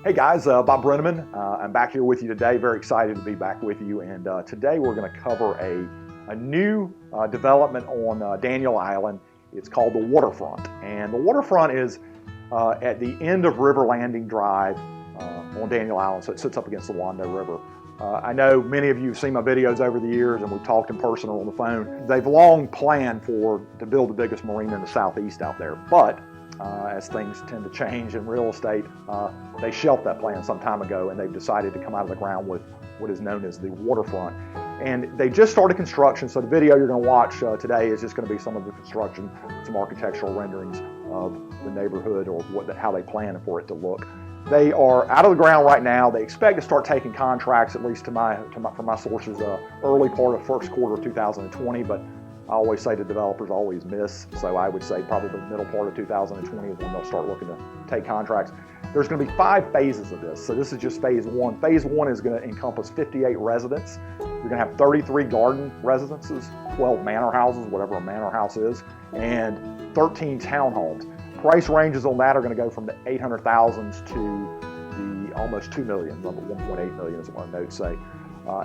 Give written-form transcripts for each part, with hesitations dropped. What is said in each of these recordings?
Hey guys, Bob Brennaman. I'm back here with you today. Very excited to be back with you. And today we're going to cover a new development on Daniel Island. It's called the Waterfront. And the Waterfront is at the end of River Landing Drive on Daniel Island, so it sits up against the Wando River. I know many of you have seen my videos over the years, and we've talked in person or on the phone. They've long planned to build the biggest marina in the southeast out there, but as things tend to change in real estate, they shelved that plan some time ago, and they've decided to come out of the ground with what is known as the Waterfront. And they just started construction, so the video you're going to watch today is just going to be some of the construction, some architectural renderings of the neighborhood or how they plan for it to look. They are out of the ground right now. They expect to start taking contracts, at least from my sources, early part of first quarter of 2020, but I always say the developers always miss, so I would say probably the middle part of 2020 is when they'll start looking to take contracts. There's going to be 5 phases of this, so this is just phase 1. Phase 1 is going to encompass 58 residents. You're going to have 33 garden residences, 12 manor houses, whatever a manor house is, and 13 townhomes. Price ranges on that are going to go from the $800,000s to the almost $2 million, number 1.8 million is what notes say.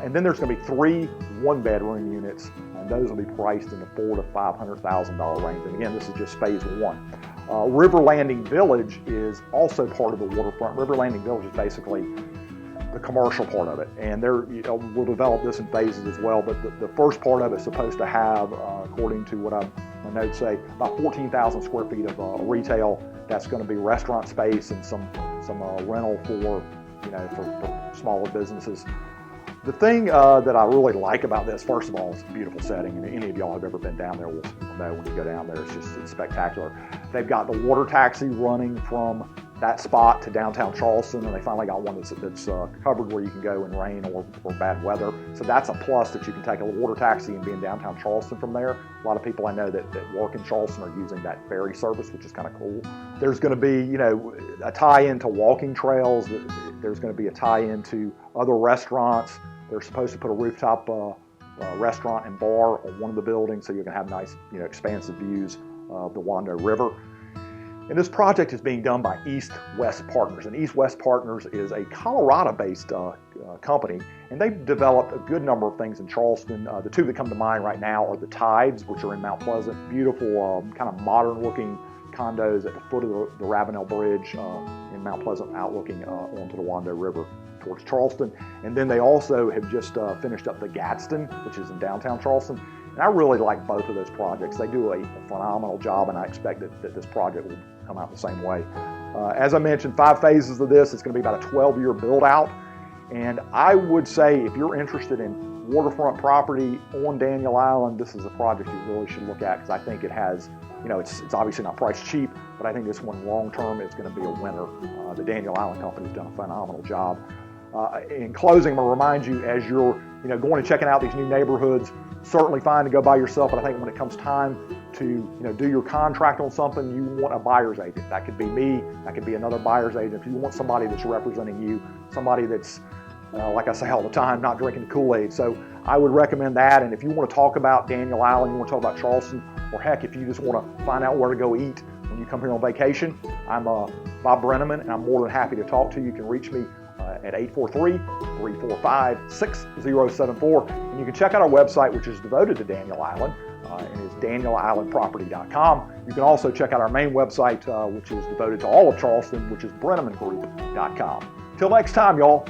And then there's going to be 3 one-bedroom units, and those will be priced in the $400,000 to $500,000 range. And again, this is just phase 1. River Landing Village is also part of the Waterfront. River Landing Village is basically the commercial part of it, and we'll develop this in phases as well. But the first part of it is supposed to have, according to what my notes say, about 14,000 square feet of retail. That's going to be restaurant space and some rental for smaller businesses. The thing that I really like about this, first of all, is a beautiful setting, and any of y'all have ever been down there will know when you go down there, it's spectacular. They've got the water taxi running from that spot to downtown Charleston, and they finally got one that's covered where you can go in rain or bad weather. So that's a plus, that you can take a water taxi and be in downtown Charleston from there. A lot of people I know that work in Charleston are using that ferry service, which is kind of cool. There's going to be, a tie-in to walking trails. There's going to be a tie-in to other restaurants. They're supposed to put a rooftop restaurant and bar on one of the buildings, so you're going to have nice, expansive views of the Wando River. And this project is being done by East West Partners. And East West Partners is a Colorado-based company, and they've developed a good number of things in Charleston. The 2 that come to mind right now are the Tides, which are in Mount Pleasant. Beautiful, kind of modern-looking condos at the foot of the Ravenel Bridge in Mount Pleasant, outlooking onto the Wando River towards Charleston. And then they also have just finished up the Gadsden, which is in downtown Charleston. And I really like both of those projects. They do a phenomenal job, and I expect that this project will come out the same way. As I mentioned, 5 phases of this. It's going to be about a 12-year build-out. And I would say if you're interested in waterfront property on Daniel Island, this is a project you really should look at, because I think it has, it's obviously not priced cheap, but I think this one long-term is going to be a winner. The Daniel Island Company has done a phenomenal job. In closing, I'm going to remind you, as you're going and checking out these new neighborhoods, certainly fine to go by yourself, but I think when it comes time to do your contract on something, you want a buyer's agent. That could be me, that could be another buyer's agent. If you want somebody that's representing you, somebody that's, like I say all the time, not drinking Kool-Aid. So I would recommend that. And if you want to talk about Daniel Island, you want to talk about Charleston, or heck, if you just want to find out where to go eat when you come here on vacation, I'm Bob Brennaman, and I'm more than happy to talk to you. You can reach me at 843-345-6074. And you can check out our website, which is devoted to Daniel Island, and is danielislandproperty.com. You can also check out our main website, which is devoted to all of Charleston, which is BRENNAMANGROUP.com. Till next time, y'all.